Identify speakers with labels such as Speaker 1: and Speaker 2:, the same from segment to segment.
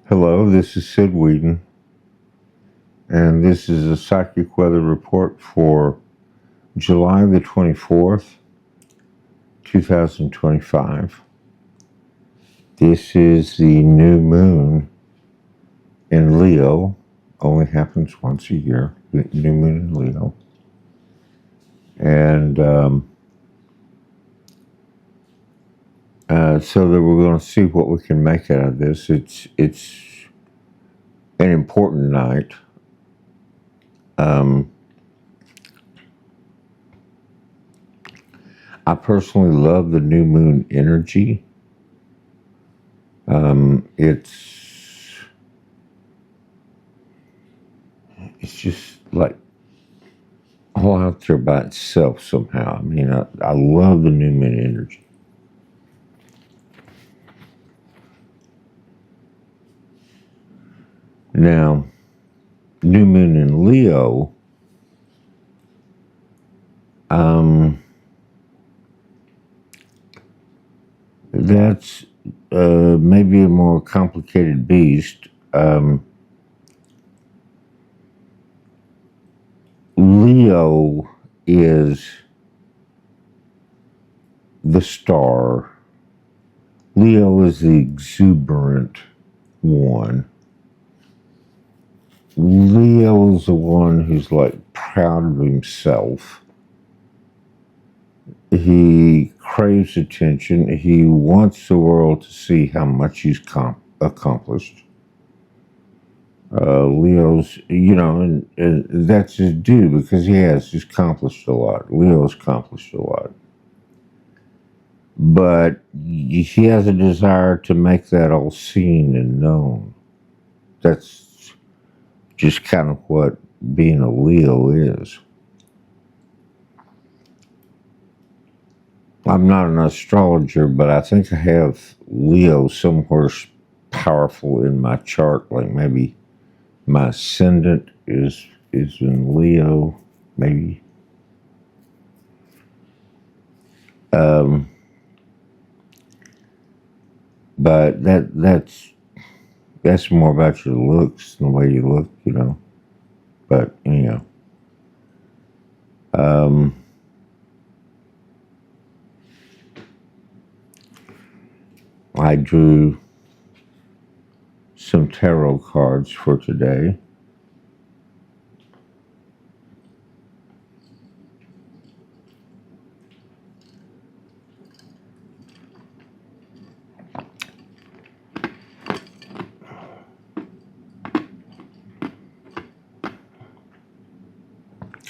Speaker 1: Hello, this is Sid Whedon, and this is a psychic weather report for July the 24th, 2025. This is the new moon in Leo. Only happens once a year, the new moon in Leo. And so that we're going to see what we can make out of this. It's an important night. I personally love the new moon energy. It's just like all out there by itself somehow. I mean, I love the new moon energy. Now, new moon in Leo, that's maybe a more complicated beast. Leo is the star. Leo is the exuberant one. Leo's the one who's like proud of himself. He craves attention. He wants the world to see how much he's accomplished. Leo's, and that's his due because he's accomplished a lot. Leo's accomplished a lot. But he has a desire to make that all seen and known. That's just kind of what being a Leo is. I'm not an astrologer, but I think I have Leo somewhere powerful in my chart. Like maybe my ascendant is in Leo, maybe. But that's more about your looks and the way you look. But anyhow. I drew some tarot cards for today.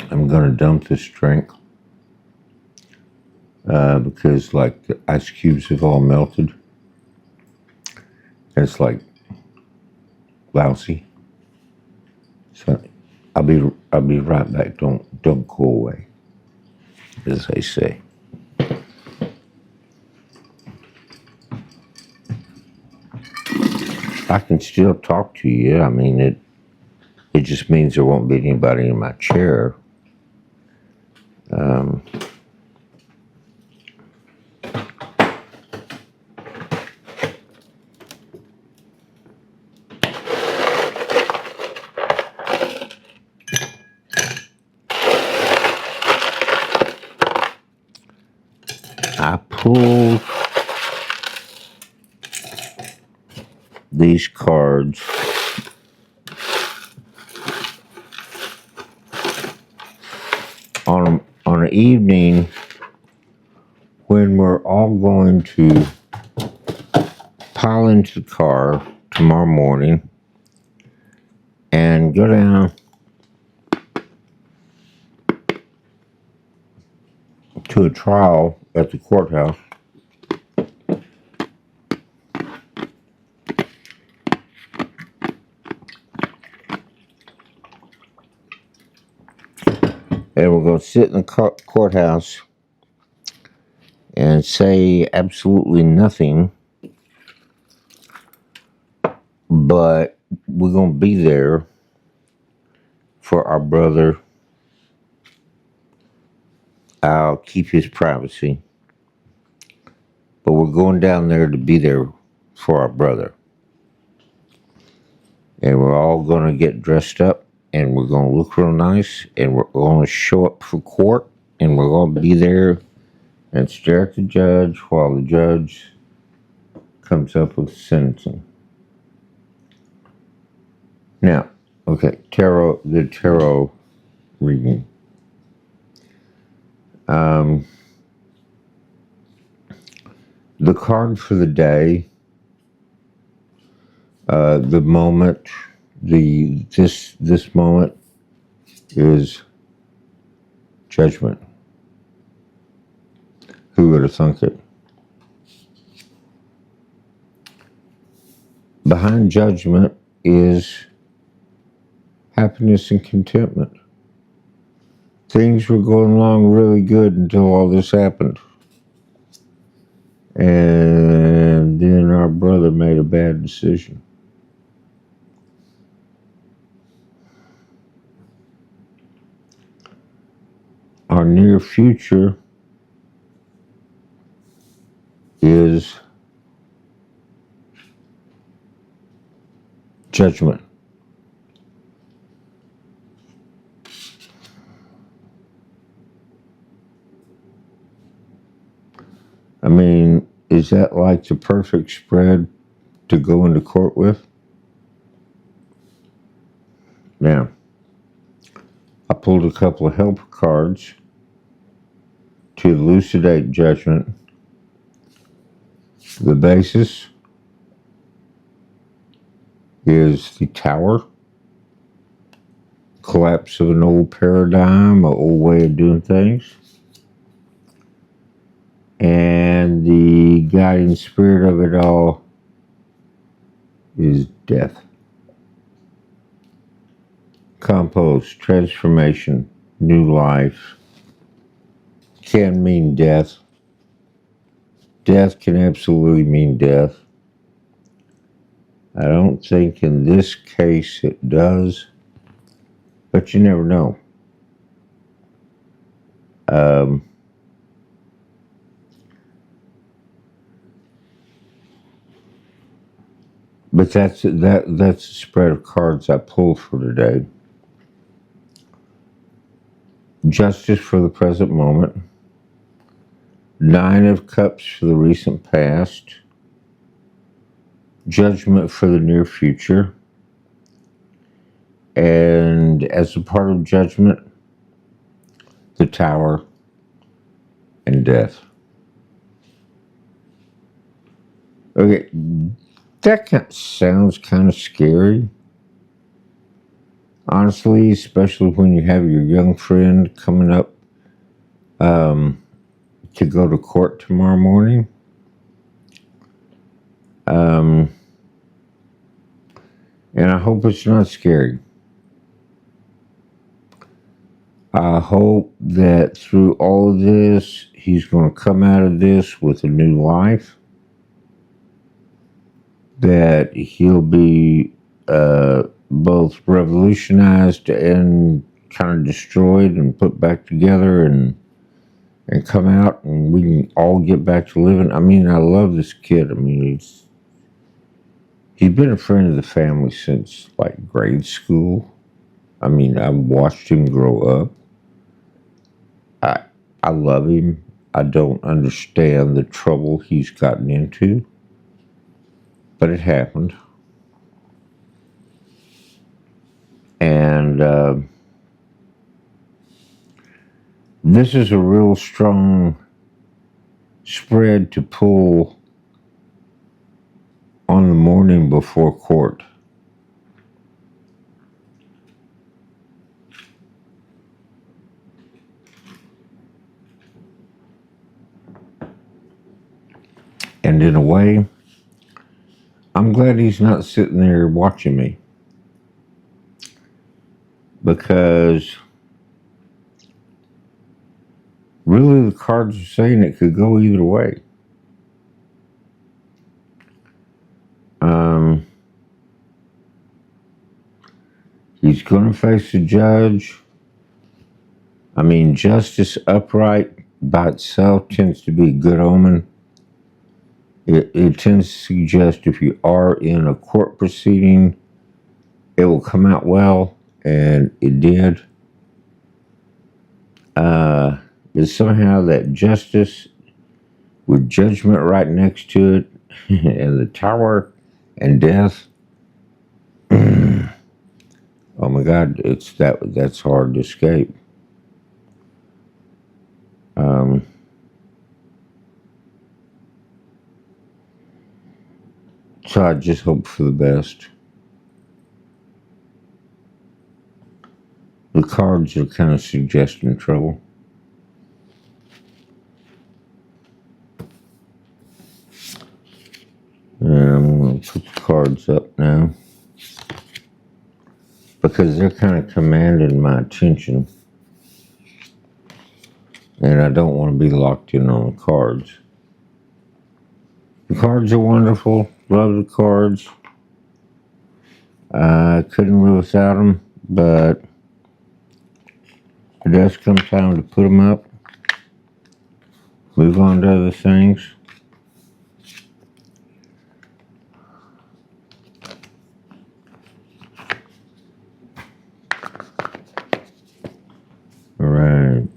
Speaker 1: I'm going to dump this drink because like the ice cubes have all melted. It's like lousy. So I'll be right back. Don't go away, as they say. I can still talk to you. I mean, it just means there won't be anybody in my chair. I pulled these cards on an evening when we're all going to pile into the car tomorrow morning and go down to a trial at the courthouse. And we're going to sit in the courthouse and say absolutely nothing, but we're going to be there for our brother. I'll keep his privacy, but we're going down there to be there for our brother. and we're all going to get dressed up, and we're going to look real nice, and we're going to show up for court, and we're going to be there and stare at the judge while the judge comes up with sentencing. Now, okay, the tarot reading. The card for the day, the moment, this moment is Judgment. Who would have thunk it? Behind Judgment is happiness and contentment. Things were going along really good until all this happened. And then our brother made a bad decision. Our near future is Judgment. I mean, is that like the perfect spread to go into court with? Now, I pulled a couple of helper cards to elucidate Judgment. The basis is the Tower, collapse of an old paradigm, an old way of doing things. And the guiding spirit of it all is death. Compost, transformation, new life can mean death. Death can absolutely mean death. I don't think in this case it does, but you never know. But that's the spread of cards I pulled for today. Justice for the present moment. 9 of Cups for the recent past. Judgment for the near future. And as a part of Judgment, the Tower and death. Okay, that sounds kind of scary. Honestly, especially when you have your young friend coming up to go to court tomorrow morning. And I hope it's not scary. I hope that through all of this, he's going to come out of this with a new life. That he'll be both revolutionized and kind of destroyed and put back together and come out, and we can all get back to living. I mean, I love this kid. I mean, he's been a friend of the family since like grade school. I mean, I watched him grow up. I love him. I don't understand the trouble he's gotten into, but it happened. And this is a real strong spread to pull on the morning before court. And in a way, I'm glad he's not sitting there watching me. Because really the cards are saying it could go either way. He's going to face a judge. I mean, justice upright by itself tends to be a good omen. It tends to suggest if you are in a court proceeding it will come out well, and it did. But somehow that justice with judgment right next to it, and the tower and death. Oh my God, that's hard to escape. Um, so I just hope for the best. The cards are kind of suggesting trouble. And I'm going to put the cards up now because they're kind of commanding my attention. And I don't want to be locked in on the cards. The cards are wonderful. Love the cards. I couldn't live without them, but it does come time to put them up. Move on to other things. All right.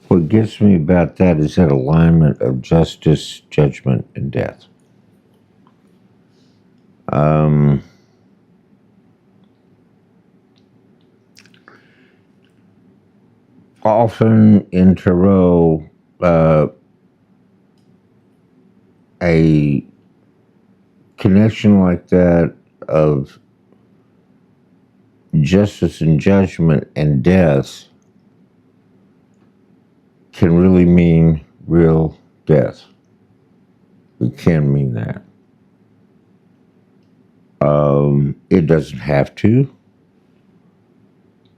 Speaker 1: What gets me about that is that alignment of justice, judgment, and death. Often in tarot, a connection like that of justice and judgment and death can really mean real death. It can mean that. It doesn't have to.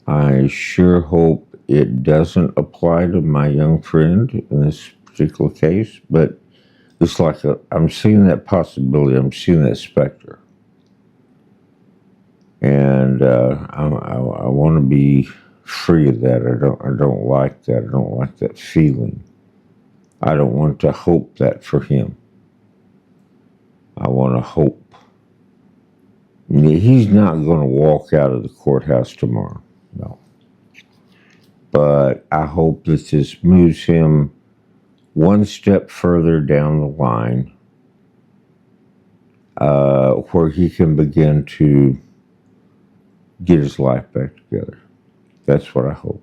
Speaker 1: I sure hope it doesn't apply to my young friend in this particular case, but it's like I'm seeing that possibility. I'm seeing that specter. And I want to be free of that. I don't like that. I don't like that feeling. I don't want to hope that for him. I want to hope. He's not going to walk out of the courthouse tomorrow. No. But I hope that this moves him one step further down the line where he can begin to get his life back together. That's what I hope.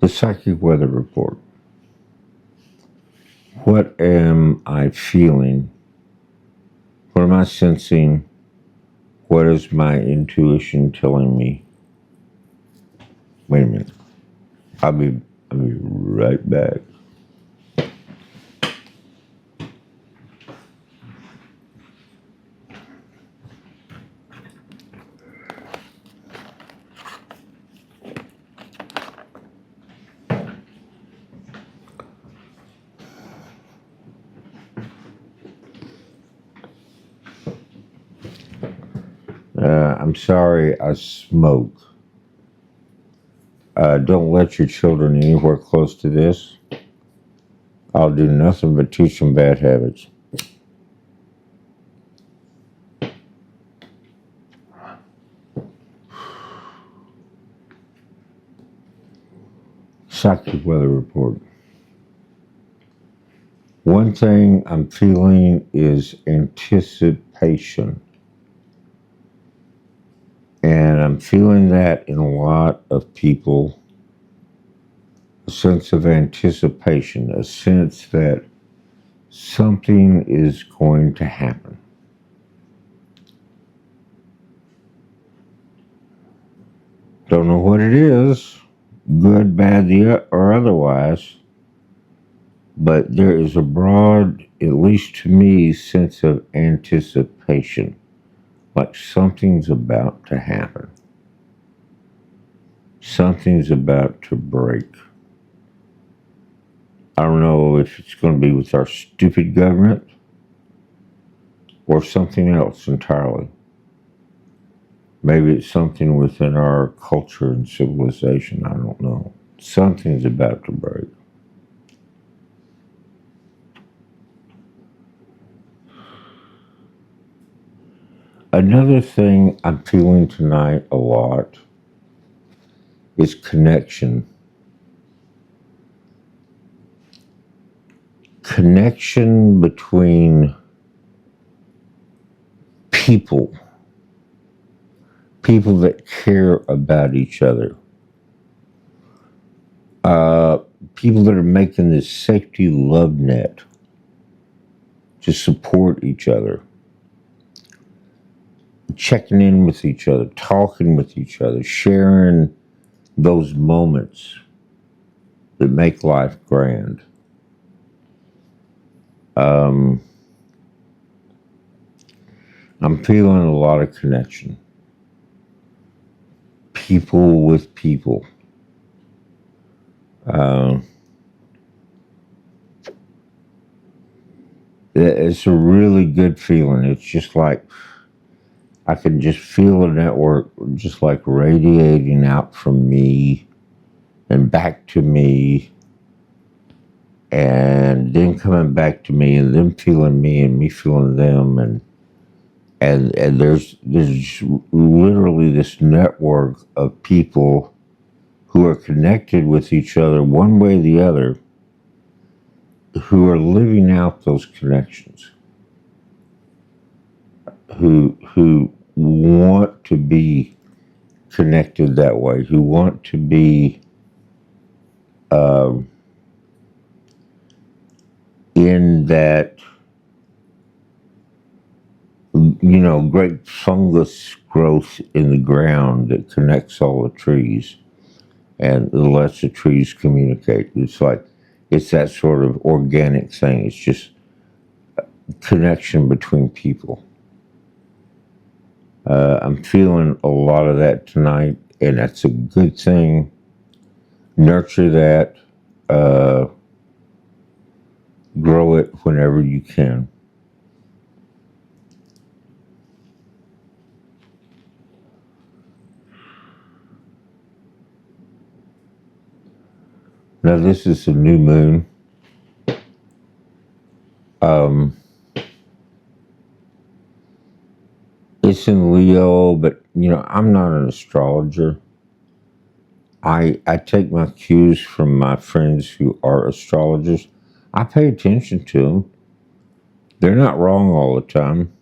Speaker 1: The psychic weather report. What am I feeling? What am I sensing? What is my intuition telling me? Wait a minute. I'll be right back. I'm sorry I smoke. Don't let your children anywhere close to this. I'll do nothing but teach them bad habits. Psychic weather report. One thing I'm feeling is anticipation. And I'm feeling that in a lot of people, a sense of anticipation, a sense that something is going to happen. Don't know what it is, good, bad, or otherwise, but there is a broad, at least to me, sense of anticipation, like something's about to happen. Something's about to break. I don't know if it's going to be with our stupid government or something else entirely. Maybe it's something within our culture and civilization. I don't know. Something's about to break. Another thing I'm feeling tonight a lot is connection. Connection between people, people that care about each other, uh, people that are making this safety love net to support each other, checking in with each other, talking with each other, sharing those moments that make life grand. Um, I'm feeling a lot of connection. People with people. Uh, it's a really good feeling. It's just like I can just feel a network just like radiating out from me and back to me and then coming back to me and them feeling me and me feeling them and there's literally this network of people who are connected with each other one way or the other, who are living out those connections, who want to be connected that way, who want to be um, in that, great fungus growth in the ground that connects all the trees and lets the trees communicate. It's that sort of organic thing. It's just connection between people. I'm feeling a lot of that tonight, and that's a good thing. Nurture that, uh, grow it whenever you can. Now, this is a new moon. Um, it's in Leo, but I'm not an astrologer. I take my cues from my friends who are astrologers. I pay attention to them. They're not wrong all the time.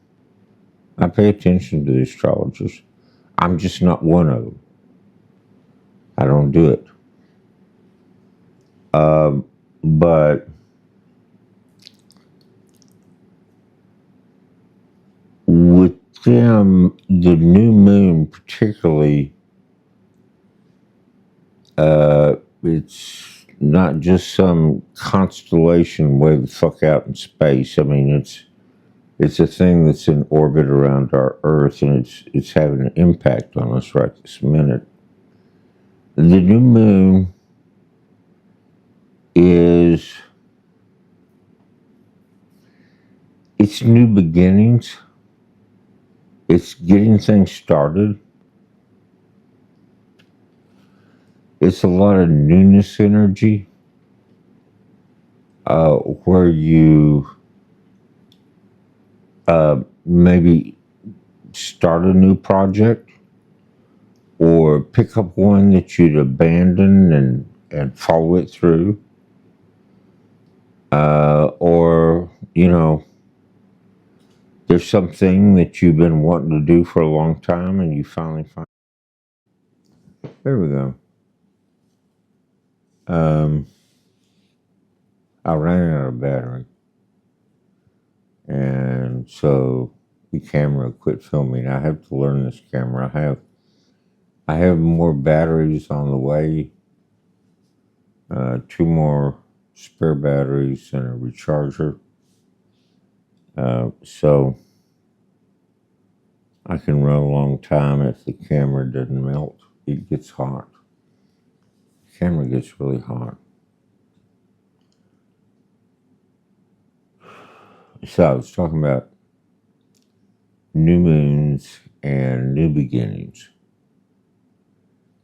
Speaker 1: I pay attention to the astrologers. I'm just not one of them. I don't do it. But with them, the new moon particularly, it's not just some constellation way the fuck out in space. I mean, it's a thing that's in orbit around our Earth, and it's having an impact on us right this minute. The new moon is it's new beginnings. It's getting things started. It's a lot of newness energy, where you maybe start a new project or pick up one that you'd abandon and follow it through. Or, there's something that you've been wanting to do for a long time and you finally find. There we go. Um, I ran out of battery. And so the camera quit filming. I have to learn this camera. I have more batteries on the way, two more spare batteries and a recharger. So I can run a long time if the camera doesn't melt. It gets hot. camera gets really hot. So I was talking about new moons and new beginnings.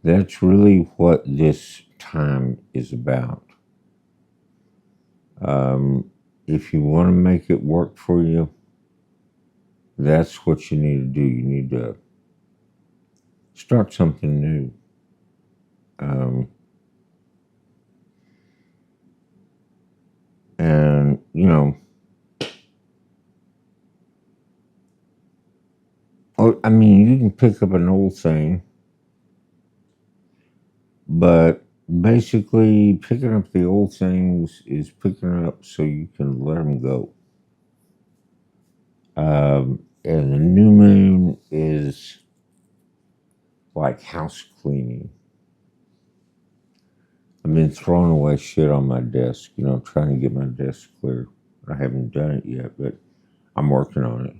Speaker 1: That's really what this time is about. If you want to make it work for you, that's what you need to do. You need to start something new. And, you know, I mean, you can pick up an old thing, but basically picking up the old things is picking up so you can let them go. And the new moon is like house cleaning. I've been throwing away shit on my desk, trying to get my desk clear. I haven't done it yet, but I'm working on it.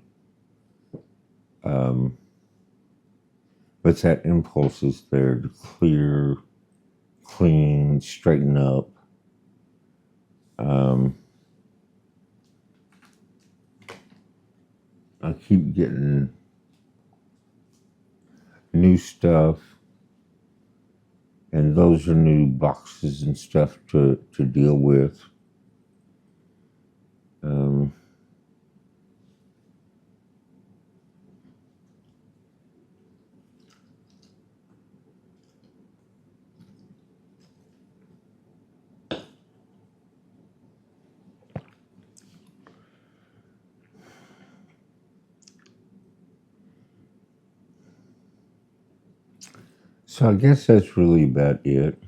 Speaker 1: But that impulse is there to clear, clean, straighten up. I keep getting new stuff, and those are new boxes and stuff to deal with. So I guess that's really about it.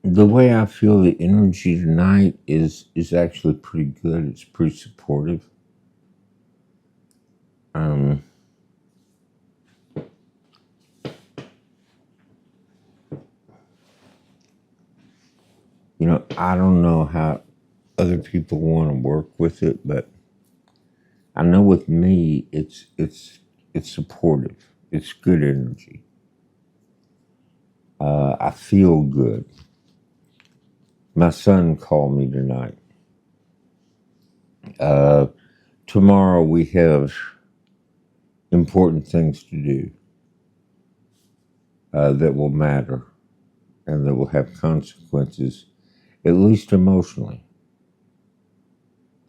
Speaker 1: The way I feel the energy tonight is actually pretty good. It's pretty supportive. I don't know how other people want to work with it, but I know with me, it's supportive. It's good energy. I feel good. My son called me tonight. Tomorrow we have important things to do that will matter and that will have consequences, at least emotionally.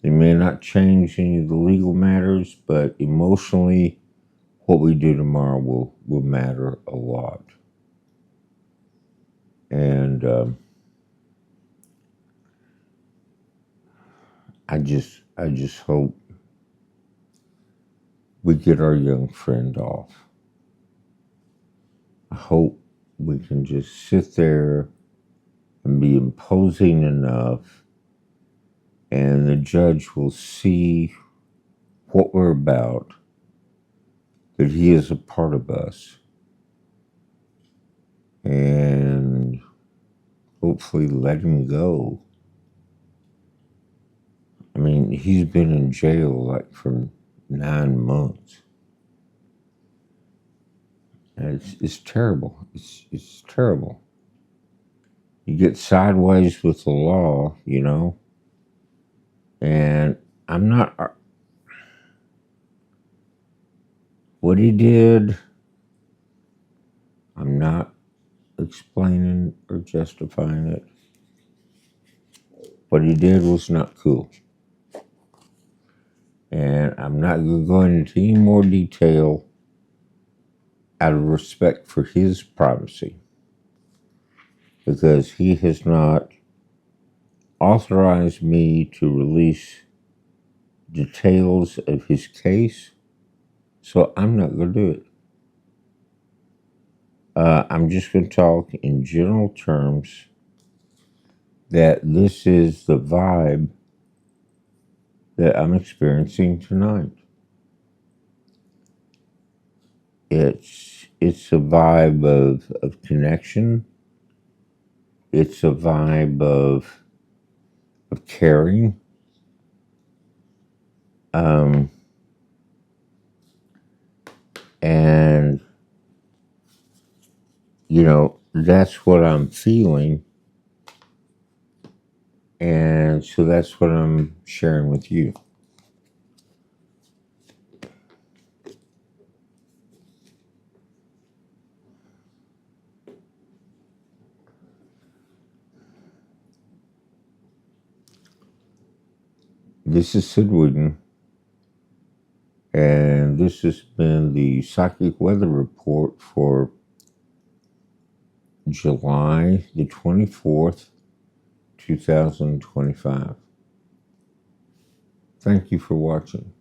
Speaker 1: They may not change any of the legal matters, but emotionally, what we do tomorrow will matter a lot. And I just hope we get our young friend off. I hope we can just sit there and be imposing enough, and the judge will see what we're about, that he is a part of us, and hopefully let him go. I mean, he's been in jail like for 9 months. And it's terrible. It's terrible. You get sideways with the law, and I'm not. What he did, I'm not explaining or justifying it. What he did was not cool. And I'm not going to go into any more detail out of respect for his privacy, because he has not authorized me to release details of his case, so I'm not going to do it. I'm just going to talk in general terms that this is the vibe that I'm experiencing tonight. It's a vibe of connection. It's a vibe of caring. that's what I'm feeling. And so that's what I'm sharing with you. This is Sid Whedon, and this has been the Psychic Weather Report for July the 24th, 2025. Thank you for watching.